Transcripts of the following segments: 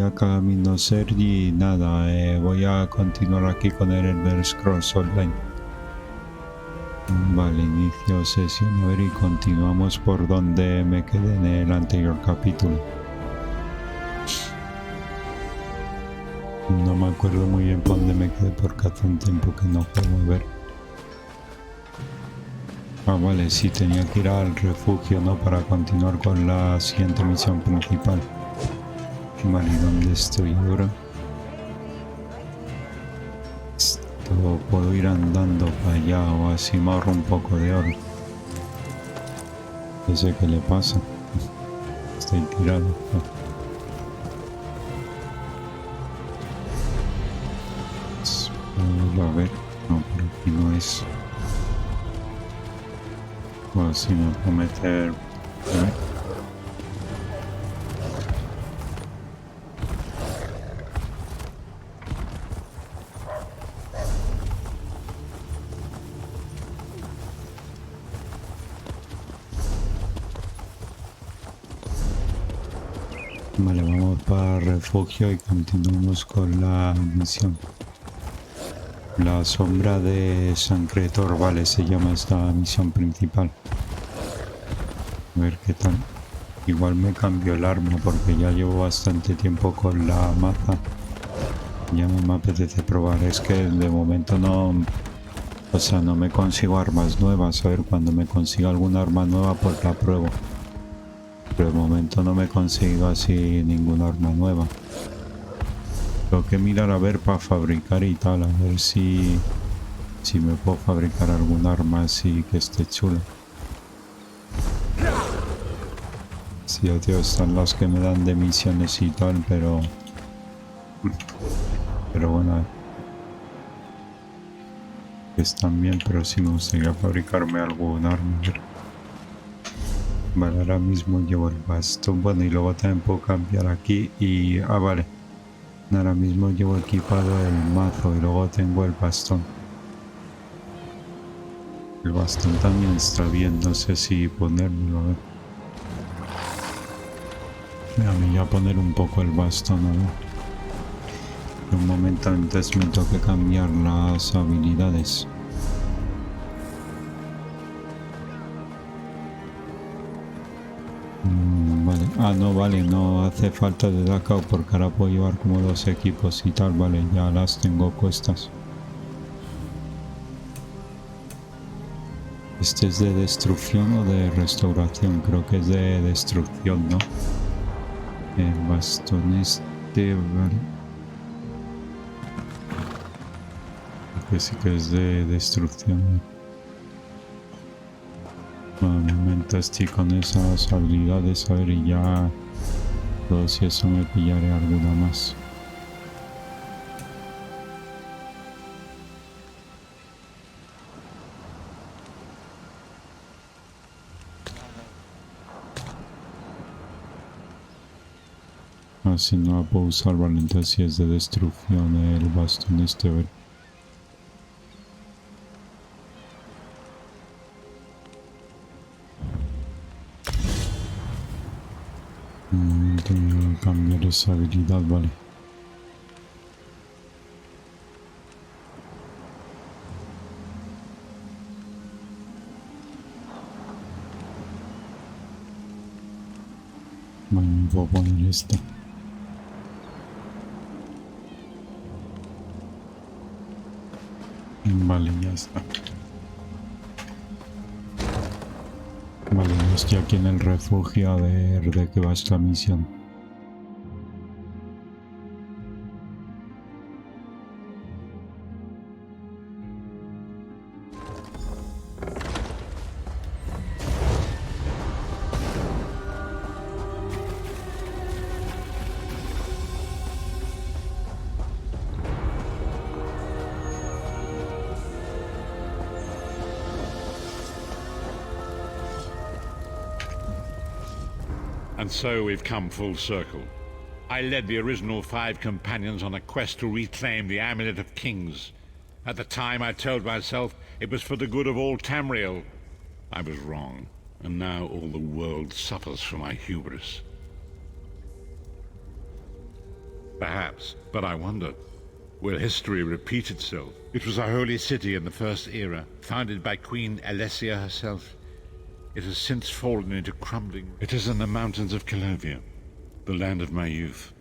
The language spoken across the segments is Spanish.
AkagamingNoSergy, nada, voy a continuar aquí con el Elder Scrolls Online. Vale, inicio sesión, a ver, y continuamos por donde me quedé en el anterior capítulo. No me acuerdo muy bien por dónde me quedé porque hace un tiempo que no juego, a ver. Ah, vale, sí, tenía que ir al refugio, ¿no? Para continuar con la siguiente misión principal. Vale, ¿dónde estoy ahora? Esto puedo ir andando para allá o así me ahorro un poco de oro. No sé qué le pasa. Estoy tirado. A ver, no, por aquí no es. O así me puedo meter. A ver. Vale, vamos para el refugio y continuamos con la misión. La sombra de SANCRE TOR, vale, se llama esta misión principal. A ver qué tal. Igual me cambio el arma porque ya llevo bastante tiempo con la maza. Ya no me apetece probar, es que de momento no... O sea, no me consigo armas nuevas. A ver, cuando me consiga alguna arma nueva pues la pruebo. Pero de momento no me consigo así ninguna arma nueva. Tengo que mirar a ver para fabricar y tal, a ver si me puedo fabricar algún arma así que esté chula. Sí, tío, están las que me dan de misiones y tal, pero bueno, están bien, pero sí me gustaría fabricarme algún arma. Vale, ahora mismo llevo el bastón, bueno, y luego también puedo cambiar aquí y... Ah, vale. Ahora mismo llevo equipado el mazo y luego tengo el bastón. El bastón también está bien, no sé si ponérmelo, a ver. Me voy a poner un poco el bastón, a ver. Un momento antes me tengo que cambiar las habilidades. Vale. Ah, no, vale, no hace falta de DACA porque ahora puedo llevar como dos equipos y tal, vale, ya las tengo puestas. ¿Este es de destrucción o de restauración? Creo que es de destrucción, ¿no? El bastón este, vale. Creo que sí que es de destrucción. Bueno, un momento estoy con esas habilidades, a ver, y ya... Todo si eso me pillaré alguna más. Así no la puedo usar, vale, entonces si es de destrucción el bastón este, a ver. Tengo que cambiar esa habilidad, vale. Vale, me voy a poner esta. Vale, ya está. Vale, ya estoy aquí en el refugio a ver de qué va esta misión. And so we've come full circle. I led the original 5 companions on a quest to reclaim the Amulet of Kings. At the time I told myself it was for the good of all Tamriel. I was wrong, and now all the world suffers from my hubris. Perhaps, but I wonder, will history repeat itself? It was a holy city in the First Era, founded by Queen Alesia herself. It has since fallen into crumbling. It is in the mountains of Calovia, the land of my youth.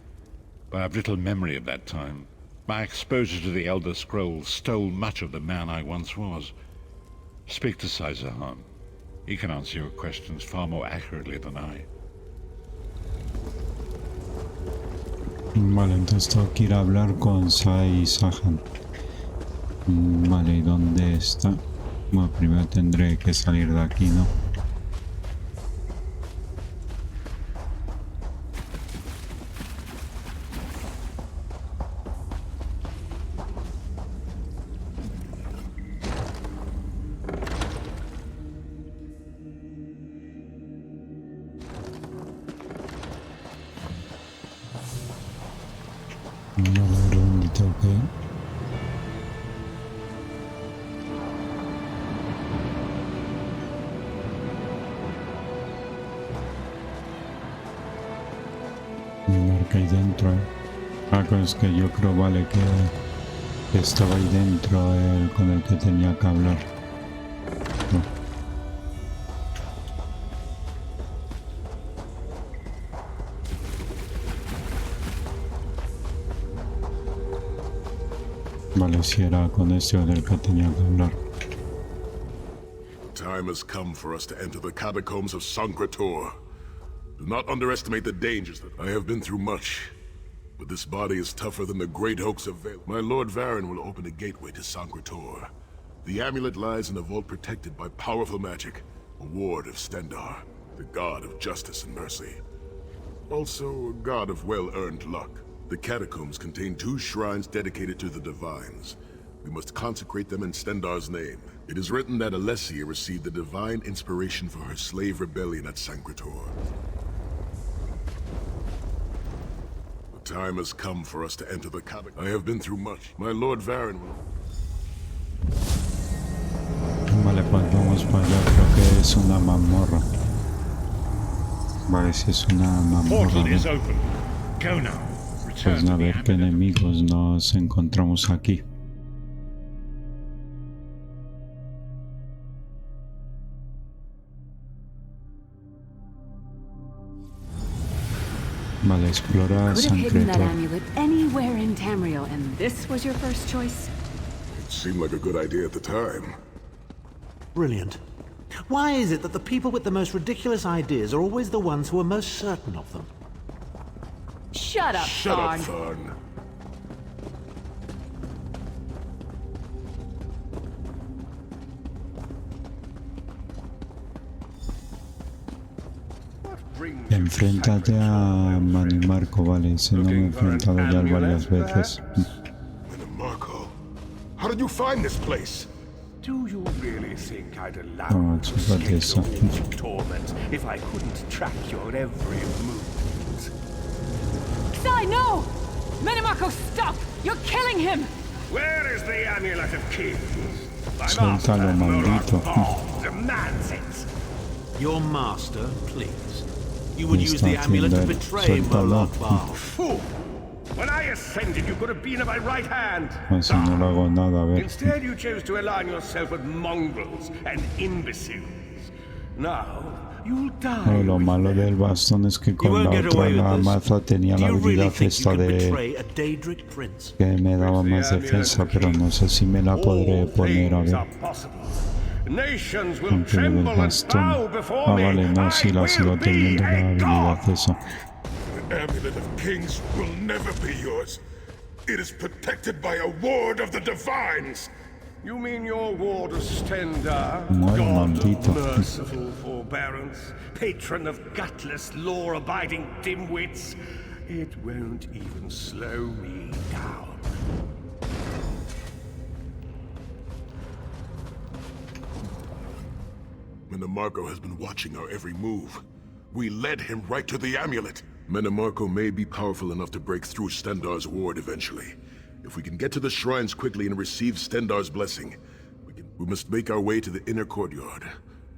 But I have little memory of that time. My exposure to the Elder Scrolls stole much of the man I once was. Speak to Saizahan. He can answer your questions far more accurately than I. Vale, entonces tengo que ir a hablar con Saizahan. Vale, ¿y dónde está? Bueno, primero tendré que salir de aquí, ¿no? Vale, a ver dónde tengo que ir. Me marca ahí dentro, Ah, es que yo creo, vale, que estaba ahí dentro el con el que tenía que hablar. No. Vale, si era con este del que tenía que hablar. The time has come for us to enter the catacombs of SANCRE TOR. Do not underestimate the dangers that I have been through much. But this body is tougher than the great oaks of Vale. My Lord Varen will open a gateway to SANCRE TOR. The amulet lies in a vault protected by powerful magic, a ward of Stendarr, the god of justice and mercy. Also, a god of well-earned luck. The catacombs contain 2 shrines dedicated to the divines. We must consecrate them in Stendarr's name. It is written that Alesia received the divine inspiration for her slave rebellion at SANCRE TOR. The time has come for us to enter the catacombs. I have been through much. My Lord Varen will... Vale, pues vamos para allá. Creo que es una mazmorra. Vale, si es una mazmorra. Portal is open. Go now. Pues a ver qué enemigos nos encontramos aquí. Vale, explora SANCRE TOR. Amulet anywhere in Tamriel, and this was your first choice? It seemed like a good idea at the time. Brilliant. Why is it that the people with the most ridiculous ideas are always the ones who are most certain of them? Shut up, Shut up, Tharn. Tharn. Enfréntate a Marco, vale, ese no me he enfrentado ya varias veces. Marco, how did you find this place? Do you really think I'd allow No, you to chúpate slip eso. your into torment if I couldn't track your every movement? Sai, no! Menimarco, stop! You're killing him! Where is the amulet of kings? My Suéltalo, maldito. demands it. Your master, please. You would Me use está the amulet to haciendo- betray suéltalo. Molag Bal. Fool! When I ascended, you could have been at my right hand. Así no le hago nada, a ver. Instead, you chose to align yourself with mongrels and imbeciles. Now, you'll die. No, lo malo del bastón es que You con won't la get otra away la with this. maza tenía Do la you really habilidad think you esta could de betray a Daedric prince? que me daba más defensa, pero no sé si me la podré poner, a All things ver. are possible. Nations will Aunque lo del tremble and bow bastón. before Ah, me. vale, no, sí la I sigo will be teniendo la a habilidad god. esa. The amulet of kings will never be yours. It is protected by a ward of the divines. You mean your ward of Stendarr, Muere, god maldito. of merciful forbearance, patron of gutless, law-abiding dimwits? It won't even slow me down. Menimarco has been watching our every move. We led him right to the amulet. Menimarco may be powerful enough to break through Stendarr's ward eventually. If we can get to the shrines quickly and receive Stendarr's blessing, we must make our way to the inner courtyard.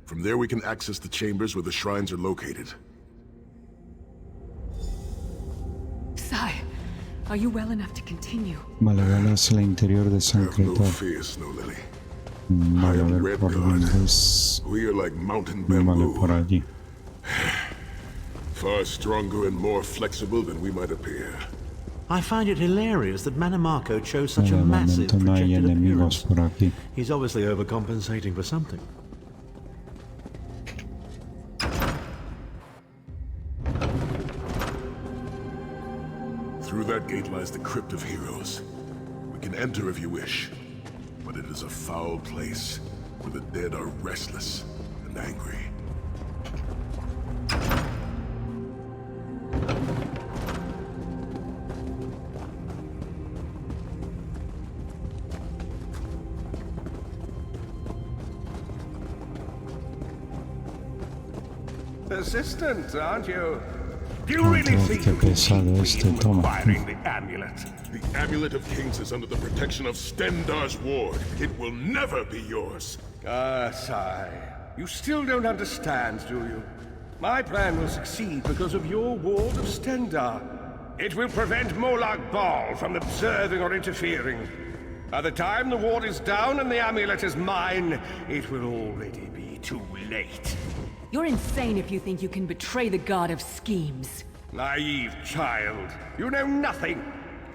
From there we can access the chambers where the shrines are located. Sai, Are you well enough to continue? Vale, vale, hacia el interior de Have SANCRE no TOR. fear, Snow Lily. Vale, I a am ver Red por God. dónde es. We are like mountain Vale, bamboo. por allí. Far stronger and more flexible than we might appear. I find it hilarious that Manamako chose such Vale, a de massive momento no hay projected enemigos appearance. por aquí. He's obviously overcompensating for something. Through that gate lies the Crypt of Heroes. We can enter if you wish, but it is a foul place where the dead are restless and angry. Persistent, aren't you? Do you Oh, really God, think qué you can pesado keep este, me from toma. acquiring the amulet? The Amulet of Kings is under the protection of Stendar's ward. It will never be yours. Ah, sigh. You still don't understand, do you? My plan will succeed because of your ward of Stendar. It will prevent Molag Bal from observing or interfering. By the time the ward is down and the amulet is mine, it will already be too late. You're insane if you think you can betray the god of schemes. Naive child. You know nothing.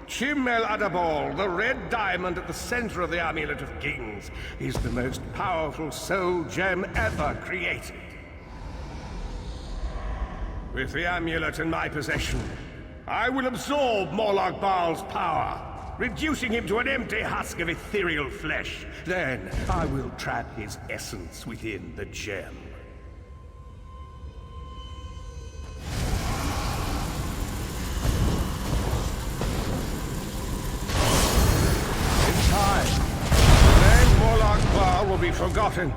Chim El Adabal, the red diamond at the center of the Amulet of Kings, is the most powerful soul gem ever created. With the amulet in my possession, I will absorb Molag Bal's power, reducing him to an empty husk of ethereal flesh. Then I will trap his essence within the gem. Will be forgotten.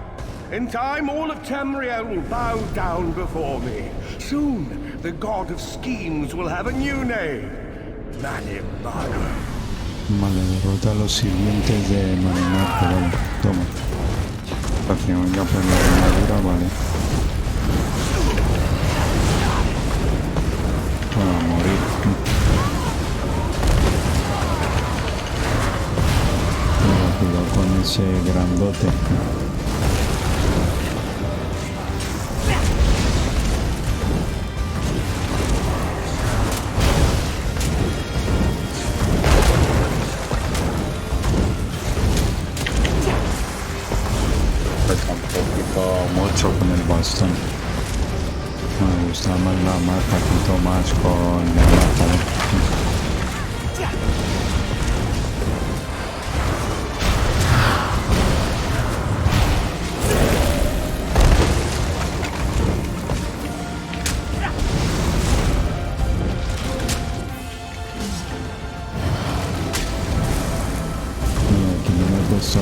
In time, all of Tamriel will bow down before me. Soon, the god of schemes will have a new name. Manimago. Vale, derrota a los sirvientes de Manimago, vale, toma. Para que venga por la armadura, vale. A morir. Cuidado con ese grandote. Está un poquito mucho con el bastón. Me gusta más la marca, quito más con la marca.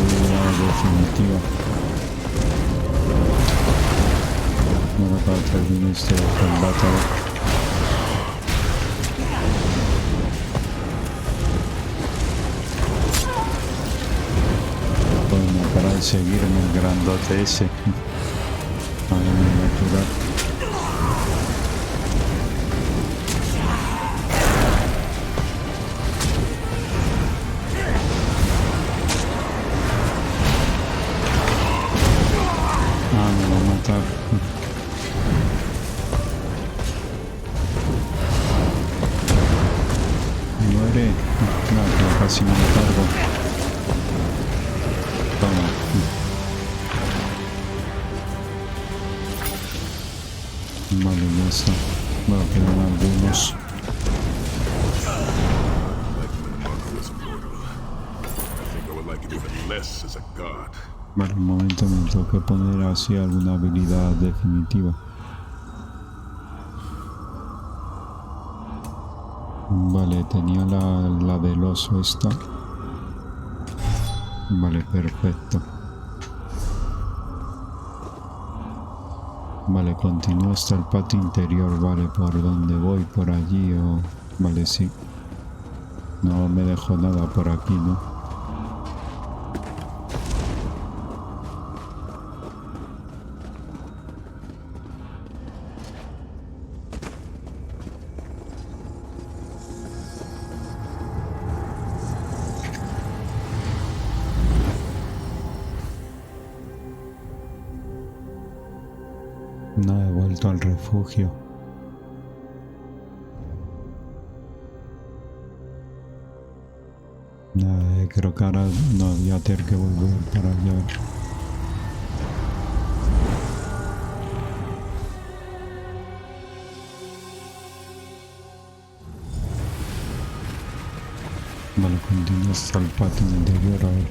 Definitiva. Bueno, para terminar este combate. Bueno, para seguirme el grandote ese. Ahí me voy a curar. Muere. No, que casi me lo cargo. Toma. Vale, ya está. Bueno, quedan algunos. Vale, un momento, me tengo que poner así alguna habilidad definitiva. Vale, tenía la del oso esta. Vale, perfecto. Vale, continúo hasta el patio interior. Vale, ¿por dónde voy? ¿Por allí o...? Vale, sí. No me dejo nada por aquí, ¿no? No he vuelto al refugio. Creo que ahora no voy a tener que volver para allá. Vale, continúo hasta el patio interior a ver.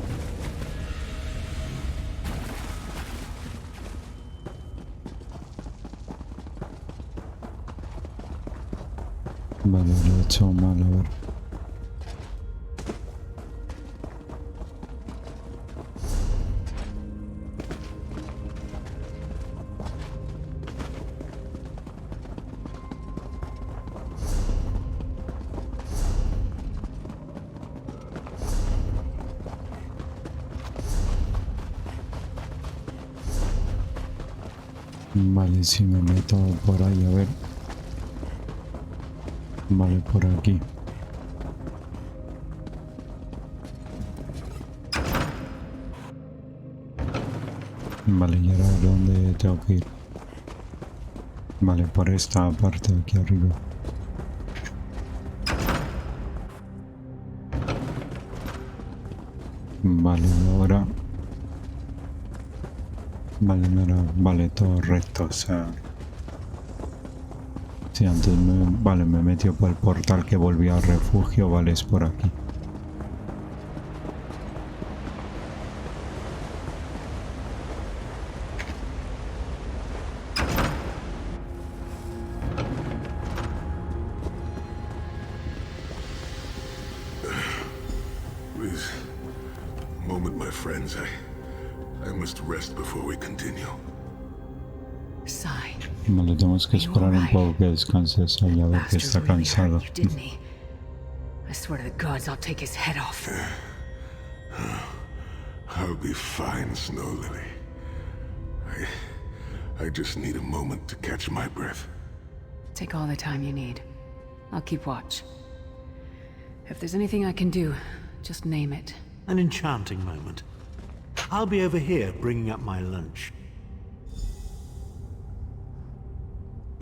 Vale, lo he hecho mal, a ver. Vale, si me meto por ahí, a ver. Vale, por aquí. Vale, ¿y ahora dónde tengo que ir? Vale, por esta parte de aquí arriba. Vale, y ahora... Vale, no era... Vale, todo recto, o sea... Sí, antes me metió por el portal que volví al refugio, vale, es por aquí. Please, a moment, my friends. I must rest before we continue. Sigh. Vale, tenemos que esperar un poco que descanses ahí, a ver que está cansado. I swear to the gods I'll take his head off. I'll be fine, Snow Lily. I just need a moment to catch my breath. Take all the time you need. I'll keep watch. If there's anything I can do, just name it. An enchanting moment. I'll be over here bringing up my lunch.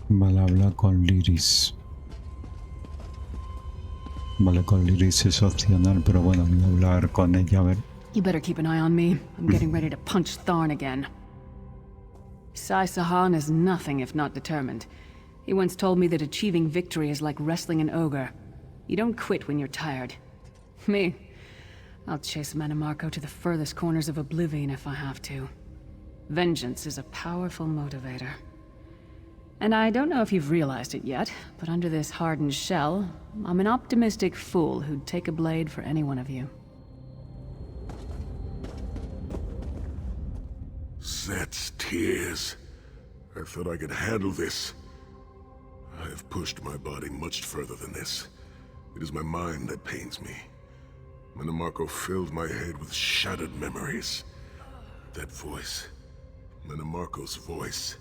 Vale, habla con Lyris. Vale, con Lyris es opcional, pero bueno, voy a hablar con ella, a ver. You better keep an eye on me. I'm getting ready to punch Tharn again. Sai Sahan is nothing if not determined. He once told me that achieving victory is like wrestling an ogre. You don't quit when you're tired. Me, I'll chase Manimarco to the furthest corners of oblivion if I have to. Vengeance is a powerful motivator. And I don't know if you've realized it yet, but under this hardened shell, I'm an optimistic fool who'd take a blade for any one of you. Set's tears. I thought I could handle this. I have pushed my body much further than this. It is my mind that pains me. Manimarco filled my head with shattered memories. That voice, Manimarco's voice,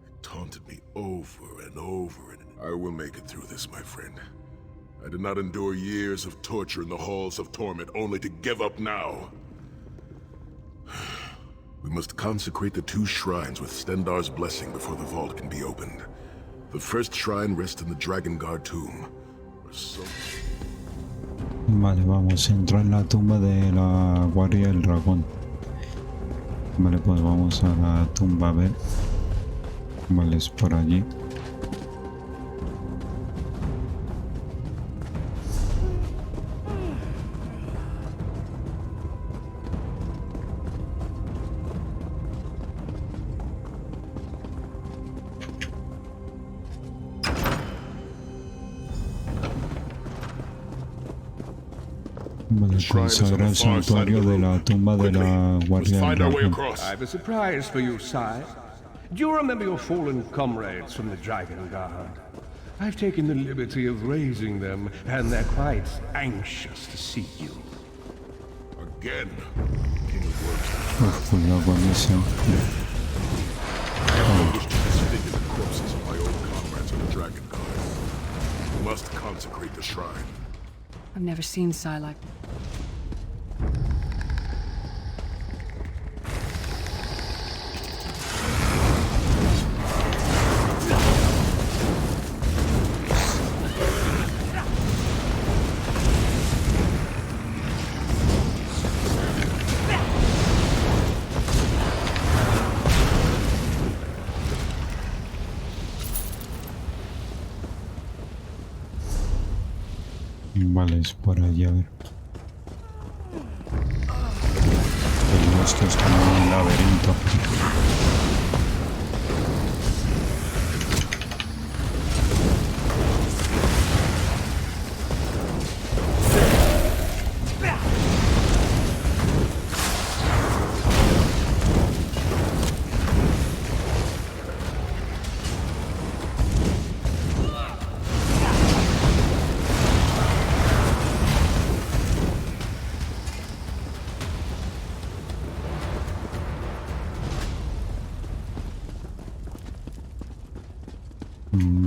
it taunted me over and over and I will make it through this, my friend. I did not endure years of torture in the halls of torment only to give up now. We must consecrate the 2 shrines with Stendarr's blessing before the vault can be opened. The first shrine rests in the Dragon Guard tomb. Vale, vamos a entrar en la tumba de la guardia del dragón. Vale, pues vamos a la tumba a ver. Vale, es por allí. Vale, consagra el santuario de la tumba de la guardia del dragón. I have a surprise for you, Sai. Do you remember your fallen comrades from the Dragon Guard? I've taken the liberty of raising them, and they're quite anxious to see you. Again, King of Uf, cuidado con eso. I wish to disfigure the corpses of my old comrades of the Dragon Guard. We must consecrate the shrine. I've never seen Sai like... Vale, es por allí, a ver. Pero esto es como un laberinto.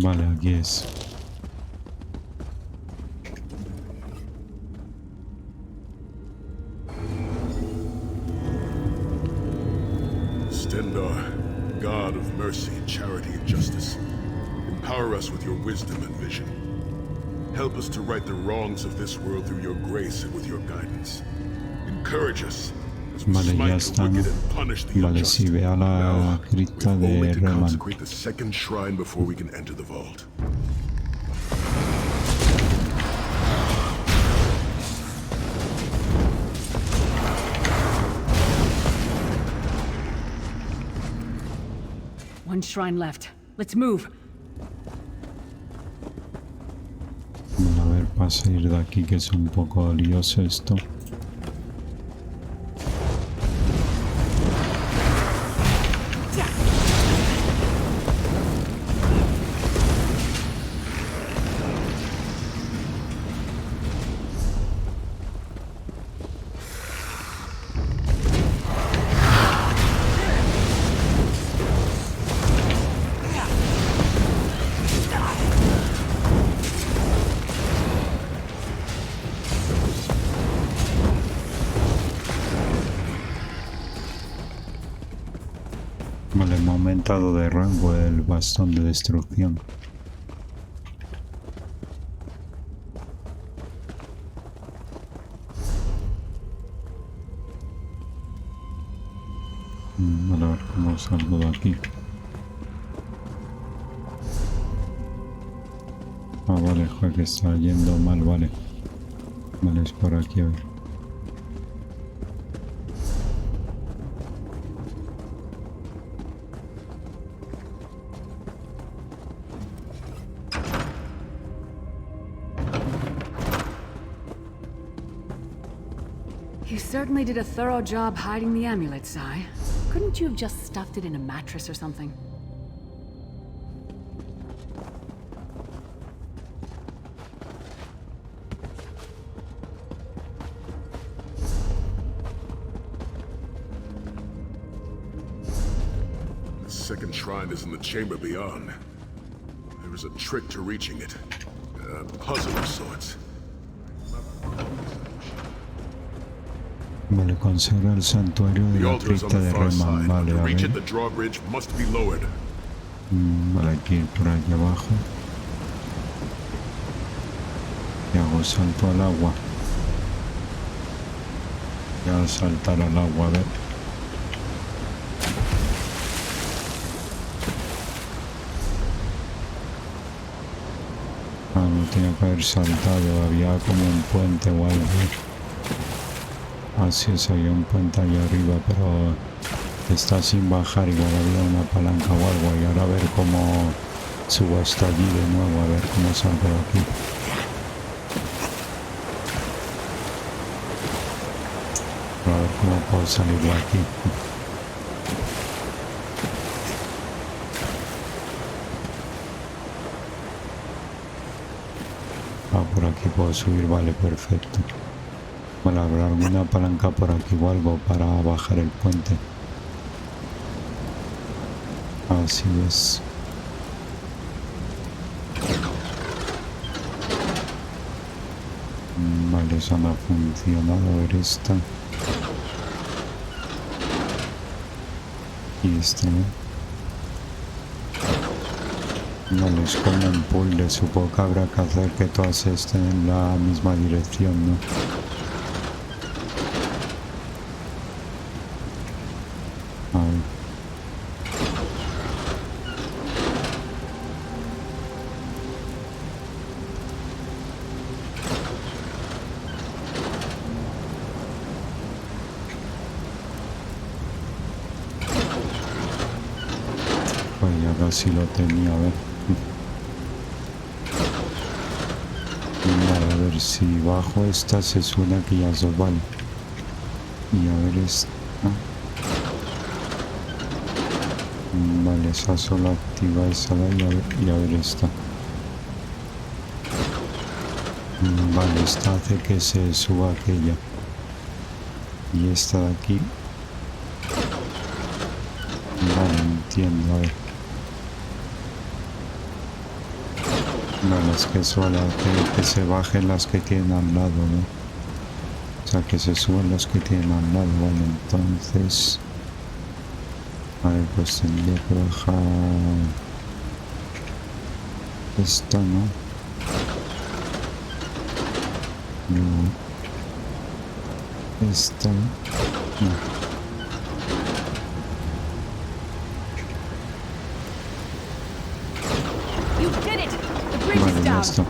Vale, aquí es. Stendar, God of mercy, charity, and justice, empower us with your wisdom and vision. Help us to right the wrongs of this world through your grace and with your guidance. Encourage us as we Vale, ya smite está, the ¿no? wicked and punish the Vale, unjust. sí, ve a la Now, cripta we have only de to Reman. consecrate the second shrine before we can enter the vault. One shrine left. Let's move. Bueno, a ver, para salir de aquí, que es un poco lioso esto. Vale, hemos aumentado de rango el bastón de destrucción. Vale, a ver cómo salgo de aquí. Ah, vale, joder, que está yendo mal, vale. Vale, es por aquí, a ver. You certainly did a thorough job hiding the amulet, Sai. Couldn't you have just stuffed it in a mattress or something? The second shrine is in the chamber beyond. There is a trick to reaching it. A puzzle of sorts. Vale, consagra el santuario de The la altar is on cripta the de far Reman. side. Vale, To a reach it, ver. the drawbridge must be lowered. Vale, hay que ir por aquí abajo. Y hago salto al agua. Voy a saltar al agua, a ver. Ah, no tenía que haber saltado, había como un puente o algo. Ah, sí, había un puente allá arriba, pero está sin bajar, igual había una palanca o algo. Y ahora a ver cómo subo hasta allí de nuevo, a ver cómo salgo de aquí. A ver cómo puedo salir de aquí. Ah, por aquí puedo subir, vale, perfecto. Vale, habrá alguna palanca por aquí o algo para bajar el puente. Así es. Vale, eso no ha funcionado. A ver esta. Y esta, ¿no? Vale, es como un puzzle. Supongo que habrá que hacer que todas estén en la misma dirección, ¿no? A ver. casi lo tenía, a ver. Vale, a ver si bajo esta se suena que ya se vale. Y a ver esta. Vale, esa solo activa esa de ahí y a ver esta. Vale, esta hace que se suba aquella. Y esta de aquí. Vale, entiendo, a ver. Vale, es que suele hacer que se bajen las que tienen al lado, ¿no? O sea, que se suban las que tienen al lado, vale, entonces... A ver, pues tendría que bajar... Esta, ¿no? No. Esta... No. Vale, ya está.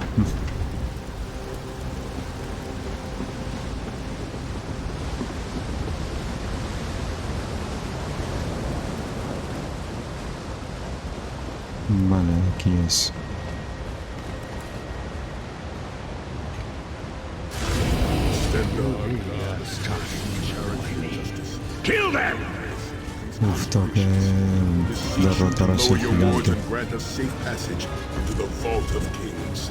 Vale, aquí es. Kill them! Uf, tengo que derrotar a ese gigante. Grant us safe passage to the Vault of Kings.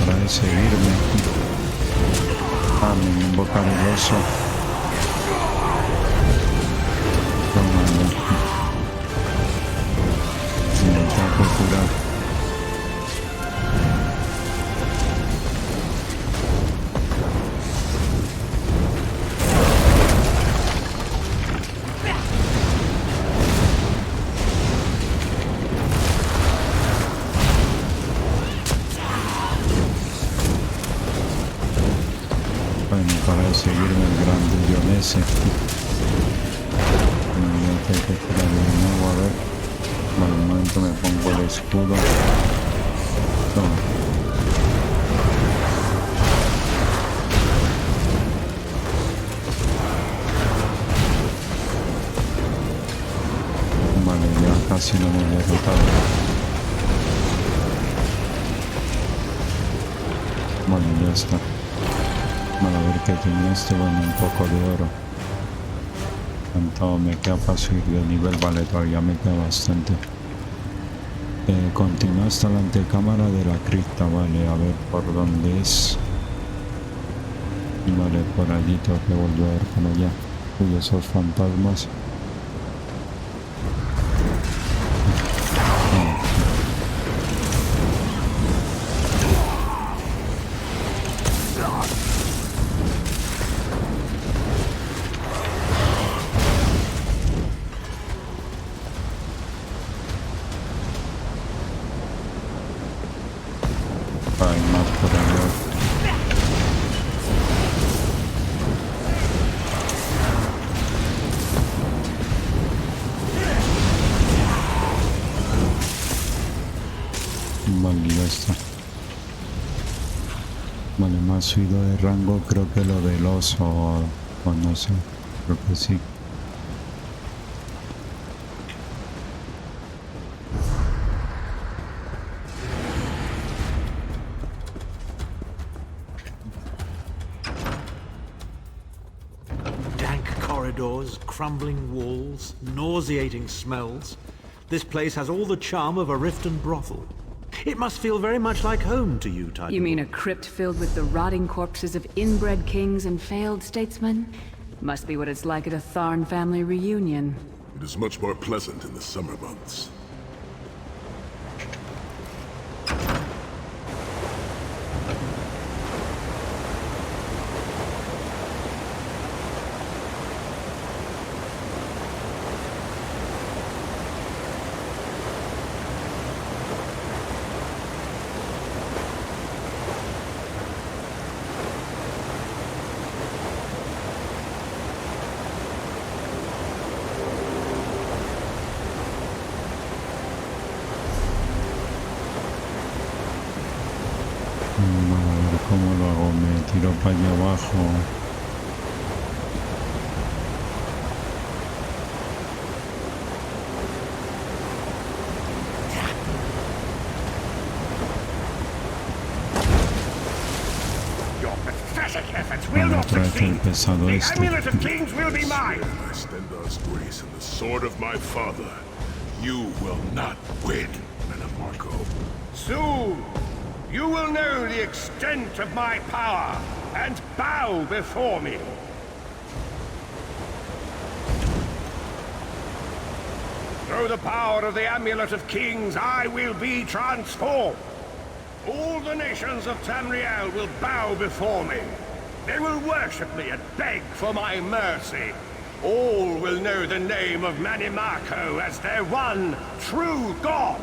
Para seguirme. Ah, me invocan el oso. Para seguirme el grande John ese. Tengo que esperar de nuevo a ver. Vale, un momento me pongo el escudo. Toma. Vale, ya casi lo hemos derrotado. Vale, ya está. Vale, a ver qué tiene esto. Bueno, un poco de oro. ¿Cuánto me queda para subir de nivel? Vale, todavía me queda bastante. Continúa hasta la antecámara de la cripta. Vale, a ver por dónde es. Vale, por allí tengo que volver para allá. Uy, esos fantasmas. Hay más por allá. Vale, ya está. Vale, me ha subido de rango, creo que lo del oso, o no sé, creo que sí. Corridors, crumbling walls, nauseating smells. This place has all the charm of a Riften brothel. It must feel very much like home to you, Titulo. You mean a crypt filled with the rotting corpses of inbred kings and failed statesmen? Must be what it's like at a Tharn family reunion. It is much more pleasant in the summer months. tiro para allá abajo. Vale, otra vez el pesado este. Amulet of Kings will be mine. By Stendar's grace and the sword of my father, you will not win, Marco. Soon, you will know the extent of my power and bow before me. Through the power of the Amulet of Kings, I will be transformed. All the nations of Tamriel will bow before me. They will worship me and beg for my mercy. All will know the name of Manimarco as their one true god.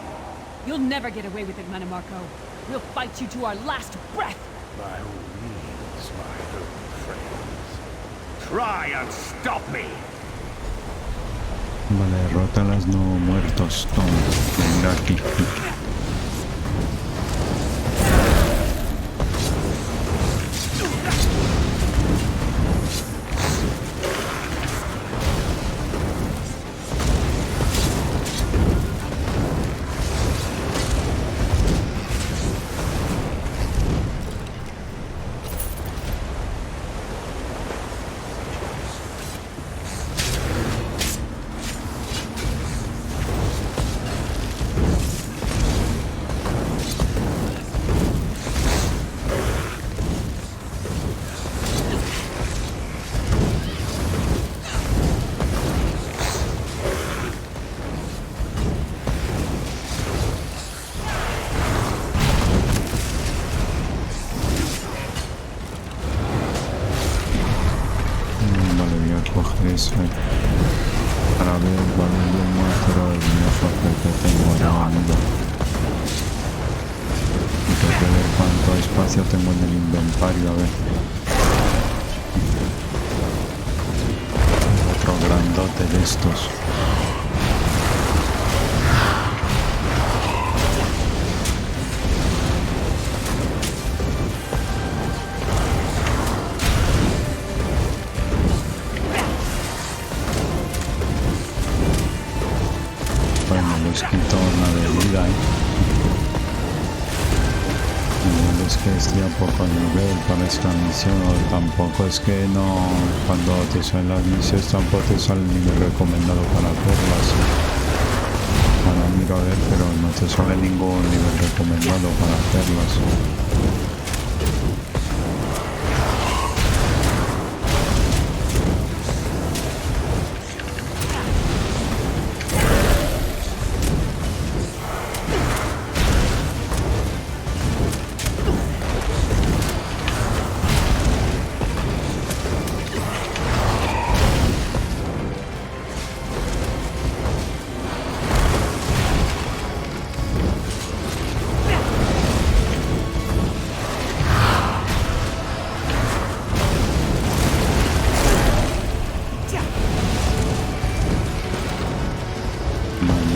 You'll never get away with it, Manimarco. We'll fight you to our last breath. By all means, my old friends. Try and stop me. Vale, derrota a los no muertos. Toma, venga aquí. Eso para ver cuál es el monstruo mejor que tengo ahora mismo. Y tengo que ver cuánto espacio tengo en el inventario, a ver. Otro grandote de estos. Quito una bebida, no es que esté a poco nivel para esta misión, o tampoco es que no, cuando te salen las misiones tampoco te sale el nivel recomendado para hacerlas. Ahora miro a ver, pero no te sale ningún nivel recomendado para hacerlas.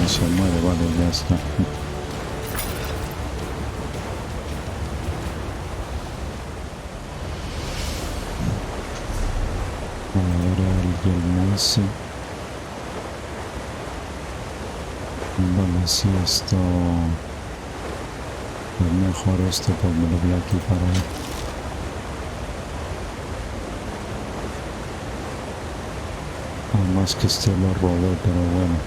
Se muere, vale, ya está. Ahora el ese. Vale, si esto es mejor esto, pues me lo voy a equipar ahí. Además que este lo robé, pero bueno.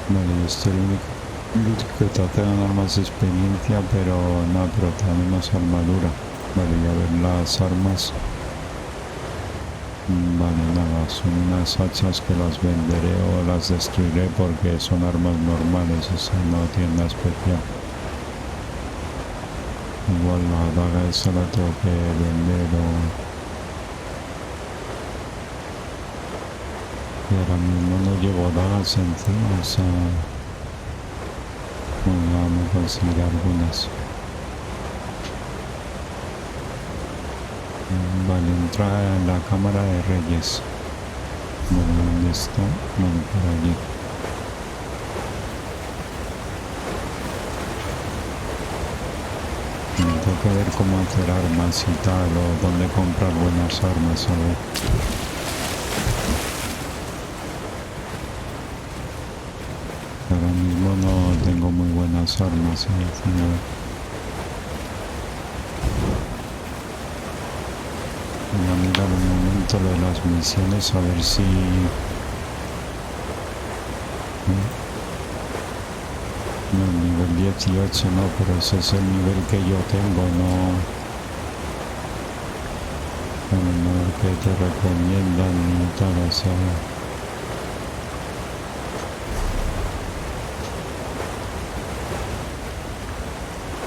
Vale, esto es lo único que te hace ganar más experiencia, pero no, pero te da menos armadura. Vale, y a ver las armas. Vale, nada, son unas hachas que las venderé o las destruiré porque son armas normales, o sea, no tienen nada especial. Igual la daga esa la tengo que vender o... Y ahora mismo no llevo dagas encima, o sea... Bueno, vamos a conseguir algunas. Vale, entra en la cámara de reyes. Bueno, ¿dónde está? Bueno, por allí. tengo que ver cómo hacer armas y tal, o dónde comprar buenas armas, a ver. Ahora mismo no tengo muy buenas armas, voy a mirar un momento lo de las misiones, a ver si... No, nivel 18 no, pero ese es el nivel que yo tengo, no... No el que te recomiendan ni tal, o sea...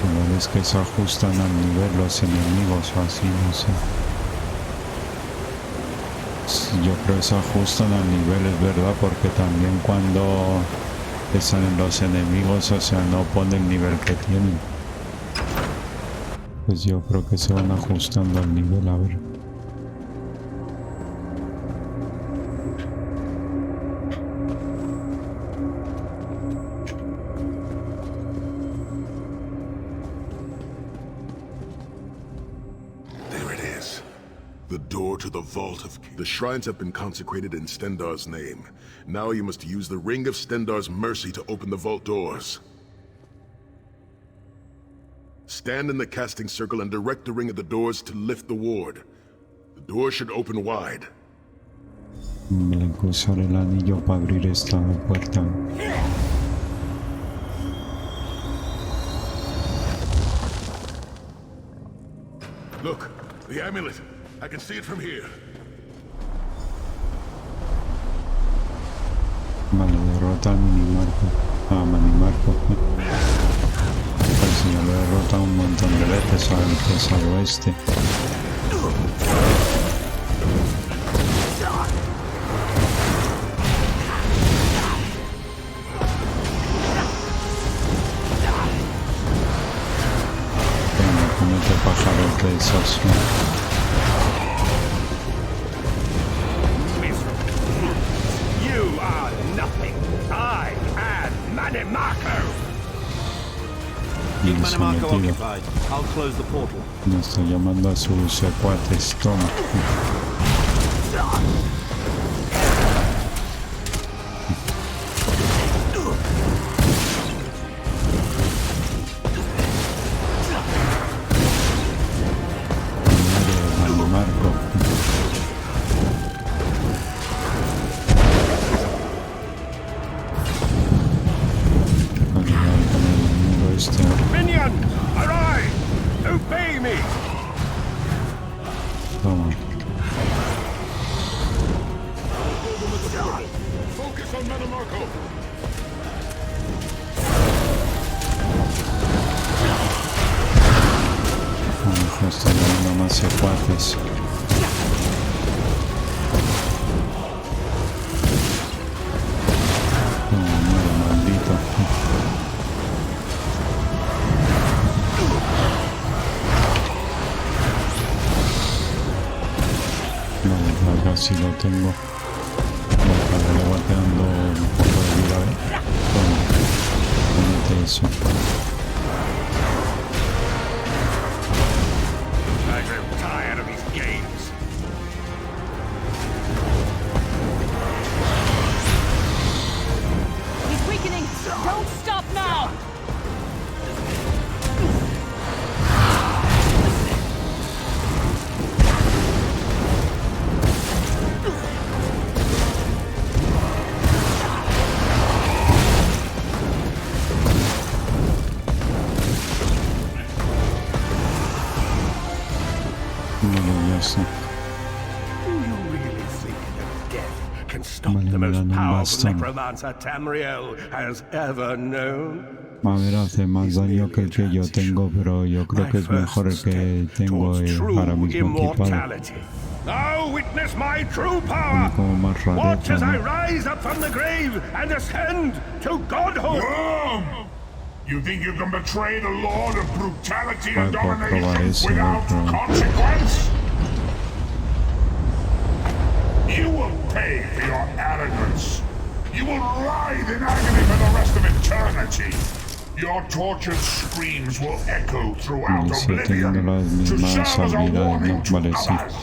Igual es que se ajustan al nivel los enemigos o así, no sé. Yo creo que se ajustan al nivel, es verdad, porque también cuando te salen los enemigos, o sea, no pone el nivel que tienen. Pues yo creo que se van ajustando al nivel, a ver. To the vault of... The shrines have been consecrated in Stendar's name. Now you must use the ring of Stendar's mercy to open the vault doors. Stand in the casting circle and direct the ring at the doors to lift the ward. The door should open wide. Hay que usar el anillo para abrir esta puerta. Look, the amulet. I can see it from here. Vale, derrota a Minimarco. Ah, Manimarco. Pues si ya lo he derrotado un montón de veces al pesado este. Bueno, comete pájaros de esos. Keep Manimarco occupied. I'll close the portal. Me está llamando a sus secuaces, toma. Manimarco. Minions, arrive! Obey me! Toma. Focus on Manimarco! Vamos, está llamando más secuaces. Toma, muere, maldito. Vale, acá sí lo tengo. Vale, le va quedando un poco de vida. Toma, ponete eso. I grow tired of these games. He's weakening! Don't stop now! Do you really think that death can stop Vale, the me most dan un powerful bastón. necromancer Tamriel has ever known? A ver, hace más daño que el que yo tengo, pero yo creo que es mejor el que tengo ahora mismo equipado. Now witness my true power! Como más Watch as I rareta, ¿no? rise up from the grave and ascend to godhood! You think you can betray the Lord of brutality and Puedo probar domination eso, without pero... consequence? You will pay for your arrogance. You will writhe in agony for the rest of eternity. Your tortured screams will echo throughout Vale, sí, teniendo Oblivion las to mismas serve as a habilidades, warning ¿no? to Vale, sí. others.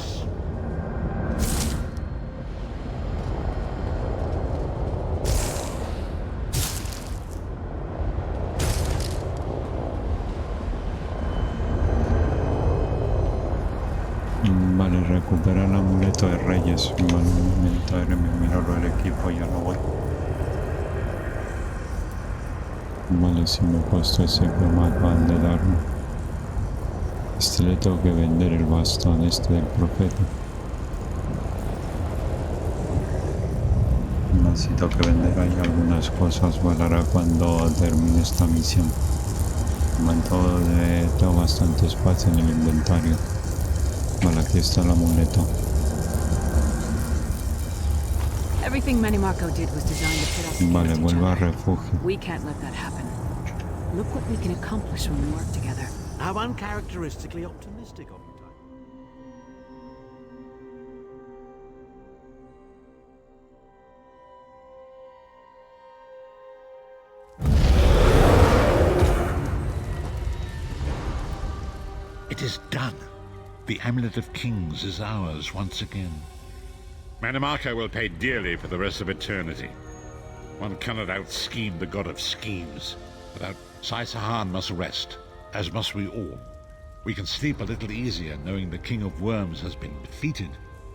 Vale, recupera el amuleto de reyes. Vale, un momento, me miro el equipo y ya lo voy. Vale, si me he puesto ese que me acaban de dar. Este le tengo que vender el bastón este del profeta. Necesito que vender ahí algunas cosas, vale, ahora cuando termine esta misión. De momento tengo bastante espacio en el inventario. Vale, aquí está el amuleto. Everything Manimarco did was designed to put us against Vale, each vuelvo a other. refugio. We can't let that happen. Look what we can accomplish when we work together. How uncharacteristically optimistic of you, Ty. It is done. The Amulet of Kings is ours once again. Manimarco will pay dearly for the rest of eternity. One cannot out-scheme the god of schemes. Without Sai-Sahan must rest, as must we all. We can sleep a little easier knowing the King of Worms has been defeated,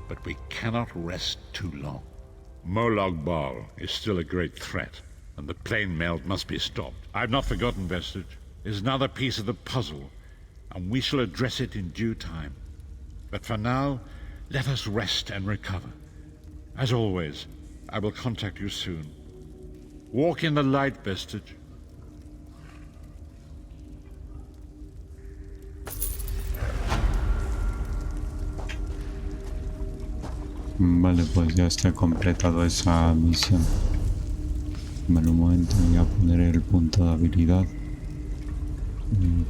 but we cannot rest too long. Molag Bal is still a great threat, and the plane melt must be stopped. I've not forgotten Vestige. It is another piece of the puzzle, and we shall address it in due time. But for now, let us rest and recover. As always, I will contact you soon. Walk in the light, Vestige. Vale, pues ya está completado esa misión. Vale, un momento, voy a poner el punto de habilidad.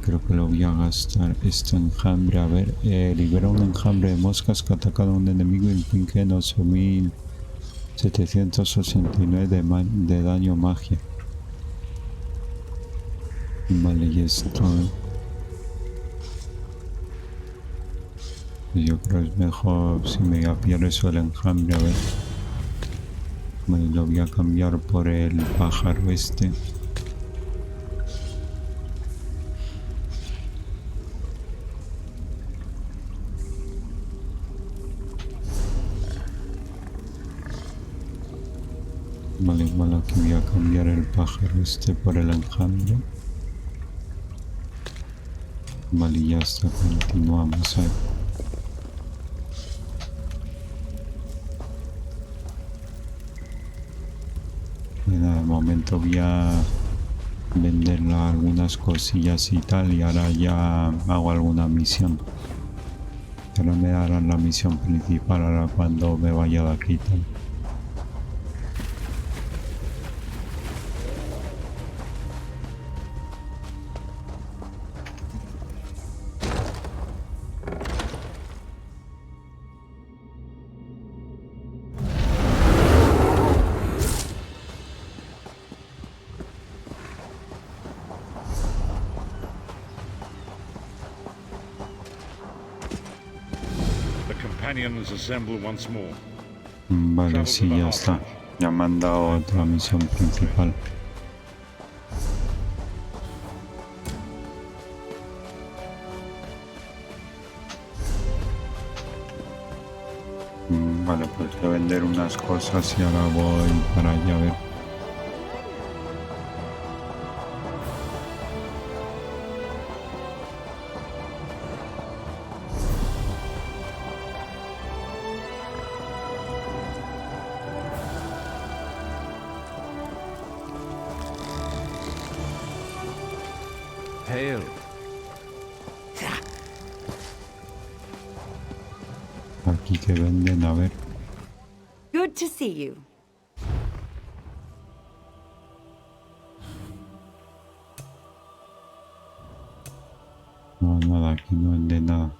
Creo que lo voy a gastar este enjambre. A ver, libera un enjambre de moscas que ataca a un enemigo y inflige 8769 de daño magia. Vale, y esto... Yo creo que es mejor si me voy a pillar eso del enjambre, a ver. Vale, lo voy a cambiar por el pájaro este. Vale, igual aquí voy a cambiar el pájaro este por el enjambre. Vale, ya está, continuamos ahí. De momento voy a vender algunas cosillas y tal, y ahora ya hago alguna misión. Ahora me darán la misión principal ahora cuando me vaya de aquí tal. Assemble once more. Vale, sí, ya está. Ya me han dado otra misión principal. Vale, pues voy a vender unas cosas y ahora voy para allá a ver. Aquí que venden, a ver. Good to see you. No, nada, aquí no vende nada.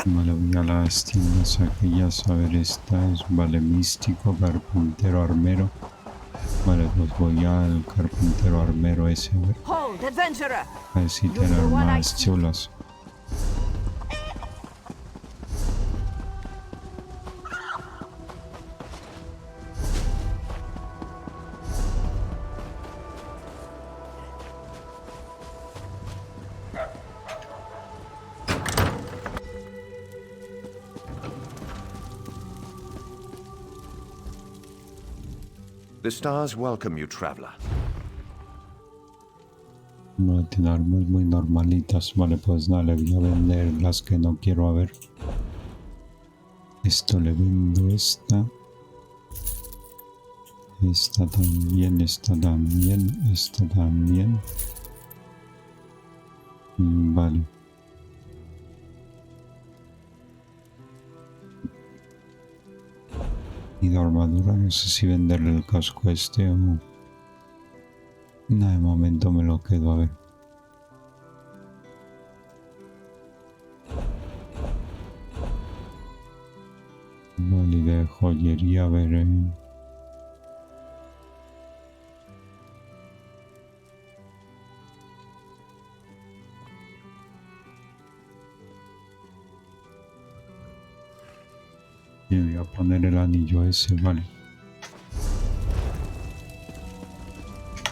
Vale, voy a las tiendas aquellas. A ver, esta es, vale, místico, carpintero, armero. Vale, pues voy al carpintero armero ese, a ver si tienen más chulas. The stars welcome you, traveler. No tiene armas muy normalitas. Vale, pues nada, le voy a vender las que no quiero. A ver. Esto le vendo, esta. Esta también, esta también, esta también. Vale. Y de armadura, no sé si venderle el casco este o... Nada, de momento me lo quedo, a ver. Vale, y de joyería, a ver... Y voy a poner el anillo ese, vale.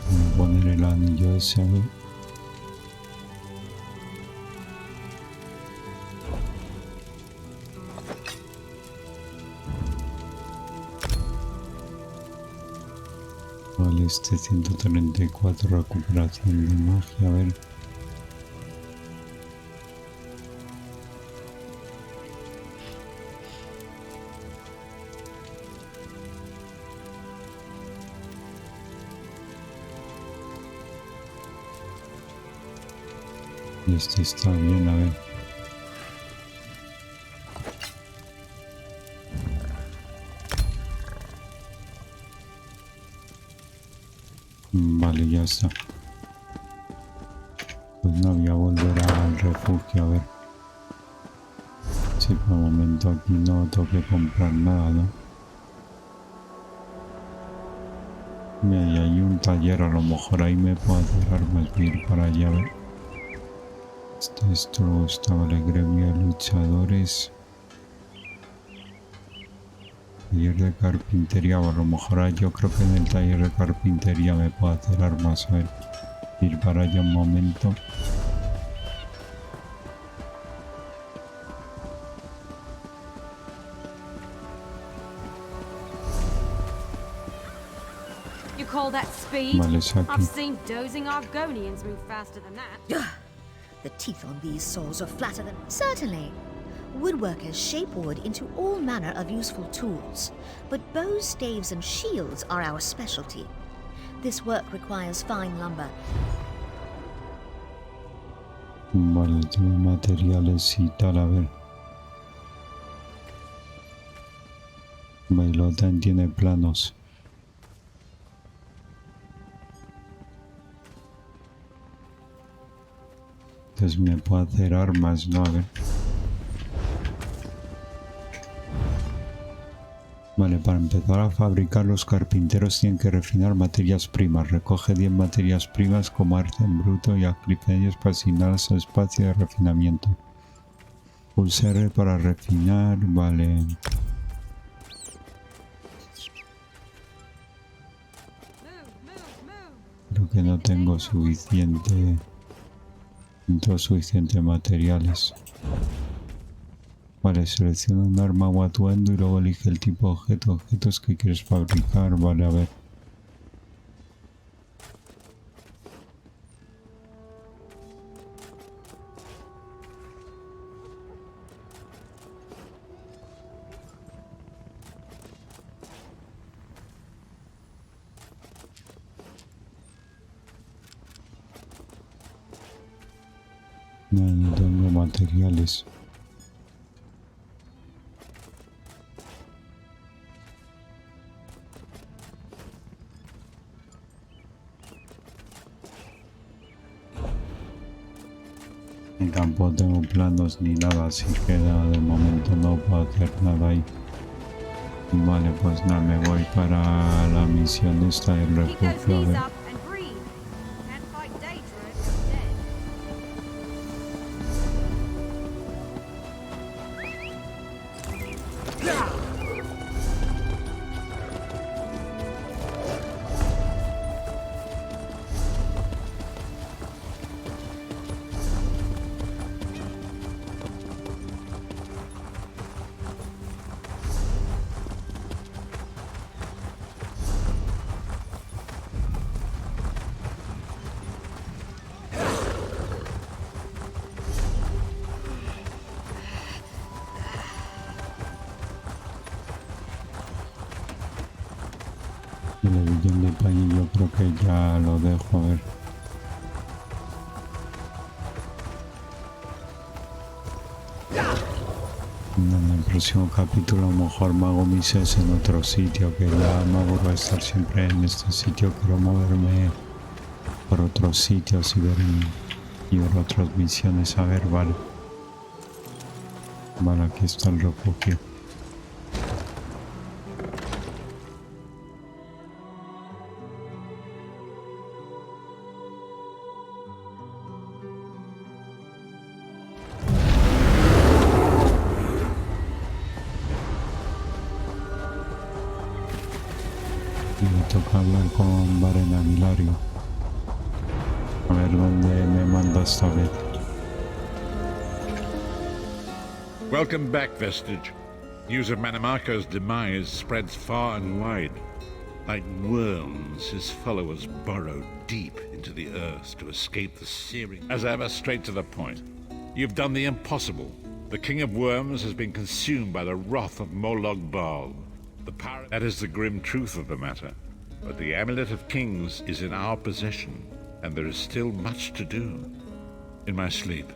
Voy a poner el anillo ese, a ver. Vale, este 134, recuperación de magia, a ver. Este está bien, a ver. Vale, ya está. Pues no, voy a volver al refugio, a ver. Sí, por el momento aquí no tengo que comprar nada, ¿no? Mira, y hay un taller, a lo mejor ahí me puedo hacer armas, voy a ir para allá, a ver. Esto está, vale, gremio de luchadores. Taller de carpintería, o a lo mejor yo creo que en el taller de carpintería me puedo hacer armas, a ver. Ir para allá un momento. You call that speed? Vale, es aquí. I've seen dozing Argonians move faster than that. The teeth on these saws are flatter than... Certainly. Woodworkers shape wood into all manner of useful tools, but bows, staves, and shields are our specialty. This work requires fine lumber. Vale, tengo materiales y tal, a ver. Bailotan tiene planos. Entonces me puedo hacer armas, ¿no? A ver. Vale, para empezar a fabricar, los carpinteros tienen que refinar materias primas. Recoge 10 materias primas como arte en bruto y aplica ellos para asignarlas al espacio de refinamiento. Pulsa R para refinar, vale. Creo que no tengo suficiente materiales. Vale, selecciona un arma o atuendo y luego elige el tipo de objetos que quieres fabricar. Vale, a ver. No tengo materiales. Ni tampoco tengo planos ni nada, así que de momento no puedo hacer nada ahí. Vale, pues nada, me voy para la misión esta del refugio. A ver. El billón de país yo creo que ya lo dejo, a ver. En el próximo capítulo a lo mejor me hago misiones en otro sitio, que ya no voy a estar siempre en este sitio, quiero moverme por otros sitios y ver otras misiones, a ver, vale. Vale, aquí está el refugio. Me toca hablar con Varen Aguilario. A ver dónde me manda esta vez. Welcome back, Vestige. News of Manimarco's demise spreads far and wide. Like worms, his followers burrow deep into the earth to escape the searing. As ever, straight to the point. You've done the impossible. The King of Worms has been consumed by the wrath of Molog Baal. That is the grim truth of the matter. But the Amulet of Kings is in our possession, and there is still much to do. In my sleep,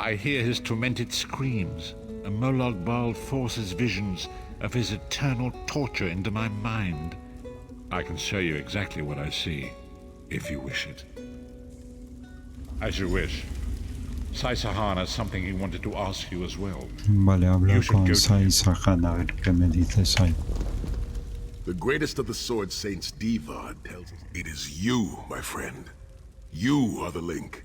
I hear his tormented screams, and Molog Baal forces visions of his eternal torture into my mind. I can show you exactly what I see, if you wish it. As you wish. Sai Sahan has something he wanted to ask you as well. Vale, hablo con Sai Sahan, a ver qué me dice Sai. The greatest of the Sword Saints, Divad, tells us it is you, my friend. You are the link.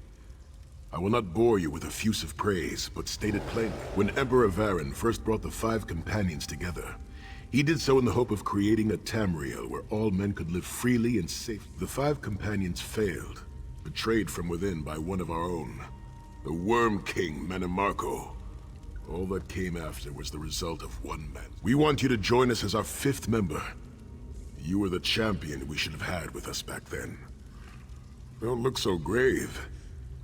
I will not bore you with effusive praise, but state it plainly. When Emperor Varen first brought the 5 companions together, he did so in the hope of creating a Tamriel where all men could live freely and safely. The 5 companions failed, betrayed from within by one of our own, the Worm King, Manimarco. All that came after was the result of one man. We want you to join us as our 5th member. You were the champion we should have had with us back then. Don't look so grave.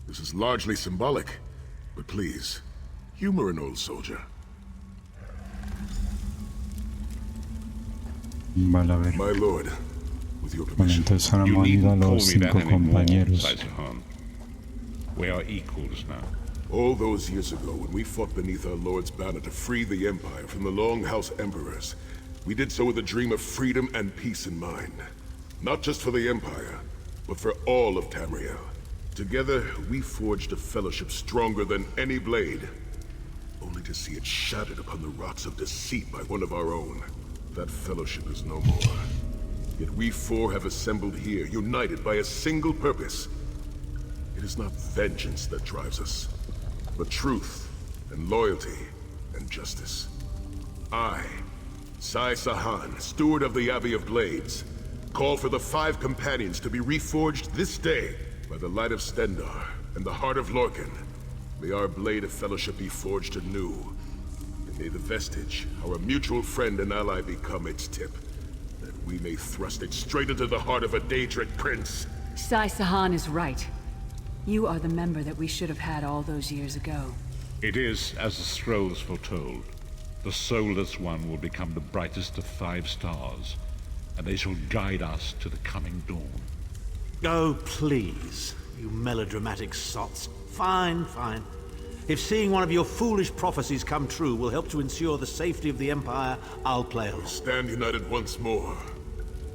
This is largely symbolic, but please, humor an old soldier. Vale, a ver. My lord, with your Vale, permission. entonces ahora You hemos ido a needn't call los me that 5 anymore, compañeros. Sai Sahan. We are equals now. All those years ago, when we fought beneath our Lord's banner to free the Empire from the Longhouse Emperors, we did so with a dream of freedom and peace in mind. Not just for the Empire, but for all of Tamriel. Together, we forged a fellowship stronger than any blade, only to see it shattered upon the rocks of deceit by one of our own. That fellowship is no more. Yet we 4 have assembled here, united by a single purpose. It is not vengeance that drives us, but truth, and loyalty, and justice. I, Sai Sahan, steward of the Abbey of Blades, call for the 5 companions to be reforged this day by the light of Stendarr and the heart of Lorcan. May our blade of fellowship be forged anew, and may the Vestige, our mutual friend and ally, become its tip, that we may thrust it straight into the heart of a Daedric prince. Sai Sahan is right. You are the member that we should have had all those years ago. It is as the scrolls foretold. The soulless one will become the brightest of 5 stars, and they shall guide us to the coming dawn. Oh, please, you melodramatic sots. Fine, fine. If seeing one of your foolish prophecies come true will help to ensure the safety of the Empire, I'll play along. Stand united once more.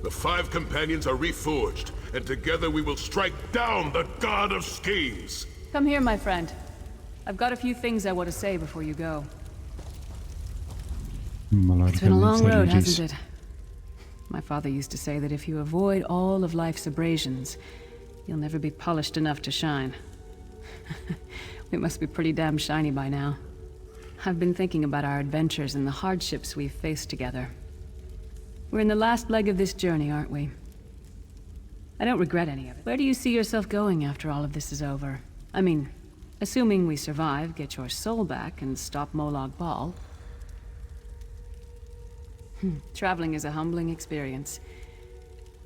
The 5 companions are reforged, and together we will strike down the God of Schemes. Come here, my friend. I've got a few things I want to say before you go. It's been a long road, hasn't it? My father used to say that if you avoid all of life's abrasions, you'll never be polished enough to shine. We must be pretty damn shiny by now. I've been thinking about our adventures and the hardships we've faced together. We're in the last leg of this journey, aren't we? I don't regret any of it. Where do you see yourself going after all of this is over? I mean, assuming we survive, get your soul back, and stop Molag Bal. Traveling is a humbling experience.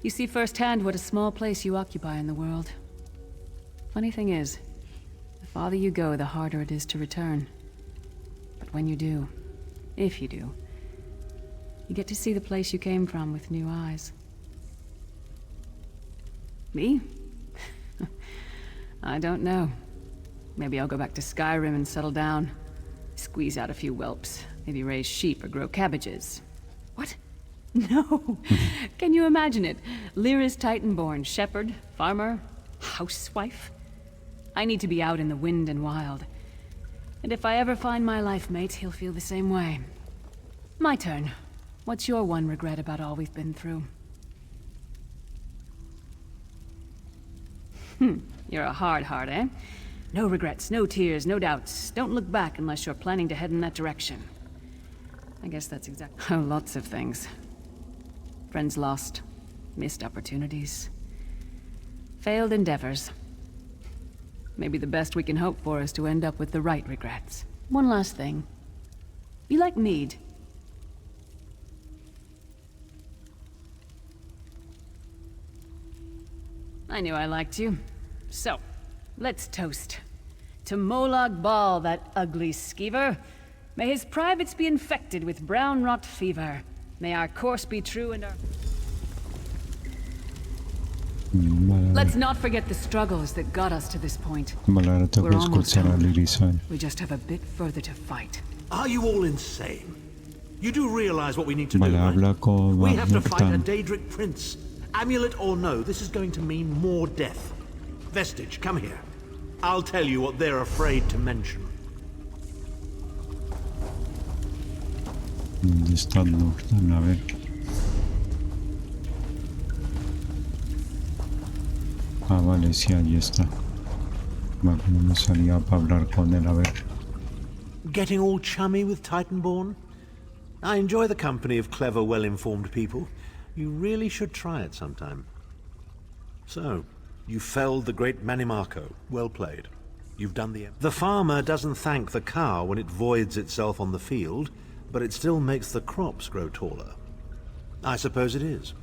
You see firsthand what a small place you occupy in the world. Funny thing is, the farther you go, the harder it is to return. But when you do, if you do, you get to see the place you came from with new eyes. Me? I don't know. Maybe I'll go back to Skyrim and settle down. Squeeze out a few whelps. Maybe raise sheep or grow cabbages. What? No. Can you imagine it? Lyra's Titanborn, shepherd, farmer, housewife. I need to be out in the wind and wild. And if I ever find my life mate, he'll feel the same way. My turn. What's your one regret about all we've been through? You're a hard heart, eh? No regrets, no tears, no doubts. Don't look back unless you're planning to head in that direction. I guess that's exactly... Oh, lots of things. Friends lost. Missed opportunities. Failed endeavors. Maybe the best we can hope for is to end up with the right regrets. One last thing. You like mead? I knew I liked you. So, let's toast. To Molag Bal, that ugly skeever. May his privates be infected with brown rot fever. May our course be true and our... Let's not forget the struggles that got us to this point. We're almost done. We just have a bit further to fight. Are you all insane? You do realize what we need to do, right? We have to fight a Daedric prince. Amulet or no, this is going to mean more death. Vestige, come here. I'll tell you what they're afraid to mention. ¿Dónde está Norton? A ver. Ah, vale, sí, ahí está. Va, como me salía para hablar con él, a ver. Getting all chummy with Titanborn? I enjoy the company of clever, well-informed people. You really should try it sometime. So, you felled the great Manimarco. Well played. You've done the farmer doesn't thank the cow when it voids itself on the field, but it still makes the crops grow taller. I suppose it is,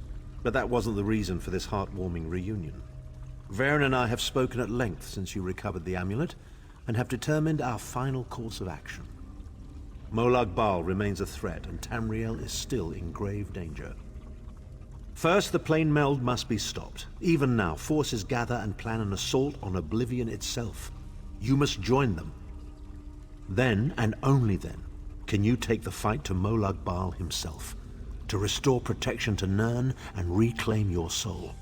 but that wasn't the reason for this heartwarming reunion. Varen and I have spoken at length since you recovered the amulet, and have determined our final course of action. Molag Bal remains a threat, and Tamriel is still in grave danger. First, the plane meld must be stopped. Even now, forces gather and plan an assault on Oblivion itself. You must join them. Then, and only then, can you take the fight to Molag Bal himself, to restore protection to Nirn and reclaim your soul.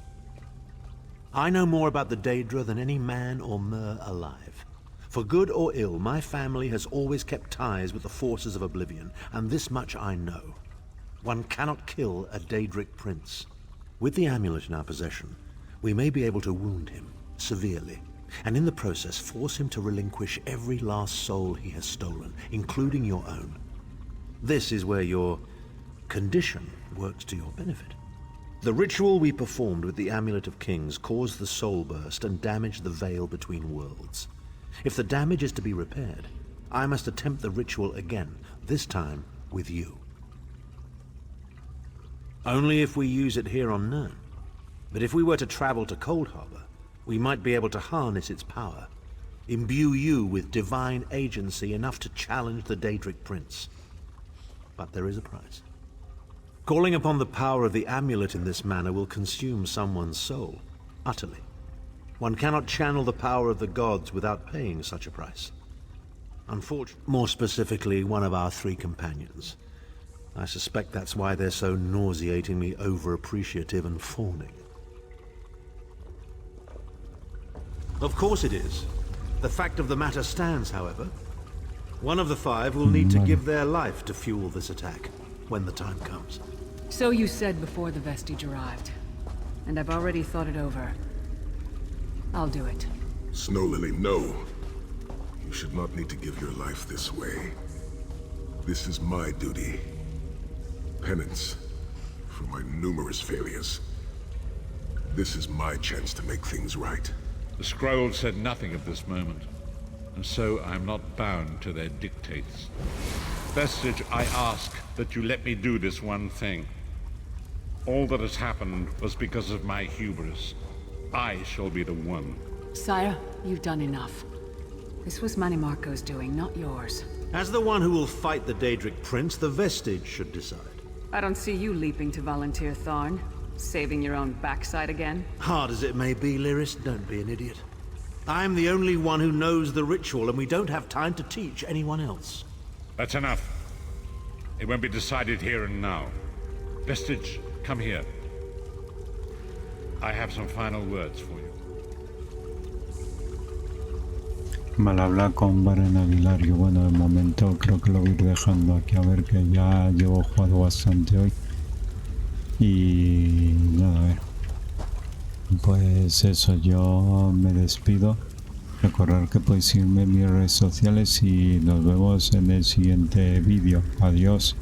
I know more about the Daedra than any man or mer alive. For good or ill, my family has always kept ties with the forces of Oblivion, and this much I know. One cannot kill a Daedric prince. With the amulet in our possession, we may be able to wound him severely, and in the process force him to relinquish every last soul he has stolen, including your own. This is where your condition works to your benefit. The ritual we performed with the Amulet of Kings caused the soul burst and damaged the veil between worlds. If the damage is to be repaired, I must attempt the ritual again, this time with you. Only if we use it here on Nirn. But if we were to travel to Cold Harbor, we might be able to harness its power, imbue you with divine agency enough to challenge the Daedric Prince. But there is a price. Calling upon the power of the amulet in this manner will consume someone's soul, utterly. One cannot channel the power of the gods without paying such a price. Unfortunately, more specifically, one of our three companions. I suspect that's why they're so nauseatingly over-appreciative and fawning. Of course it is. The fact of the matter stands, however. One of the 5 will need to give their life to fuel this attack, when the time comes. So you said before the vestige arrived. And I've already thought it over. I'll do it. Snow Lily, no. You should not need to give your life this way. This is my duty. Penance for my numerous failures. This is my chance to make things right. The scroll said nothing of this moment, and so I'm not bound to their dictates. Vestige, I ask that you let me do this one thing. All that has happened was because of my hubris. I shall be the one. Sire, you've done enough. This was Manimarco's doing, not yours. As the one who will fight the Daedric Prince, the Vestige should decide. I don't see you leaping to volunteer, Tharn. Saving your own backside again? Hard as it may be, Lyris, don't be an idiot. I'm the only one who knows the ritual, and we don't have time to teach anyone else. That's enough. It won't be decided here and now. Vestige, come here. I have some final words for you. Mal habla con Baren Aguilar. Yo bueno, de momento creo que lo voy a ir dejando aquí, a ver, que ya llevo jugado bastante hoy. Y nada, a ver. Pues eso, yo me despido. Recordad que podéis seguirme en mis redes sociales y nos vemos en el siguiente vídeo. Adiós.